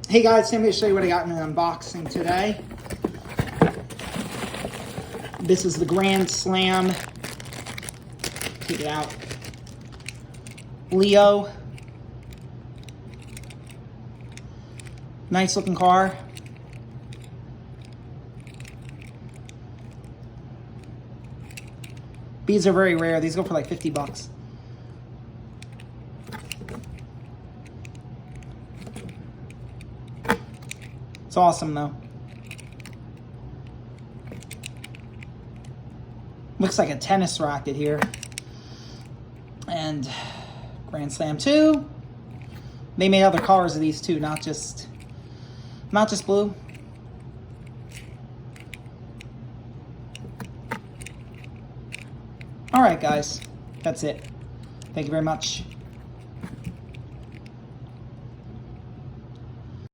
Hey guys, I'm going to show you what I got in an unboxing today. This is the Grand Slam. Take it out. Leo. Nice looking car. These are very rare. These go for like 50 bucks. It's awesome though. Looks like a tennis racket here. And Grand Slam 2. They made other colors of these too, not just blue. All right, guys. That's it. Thank you very much.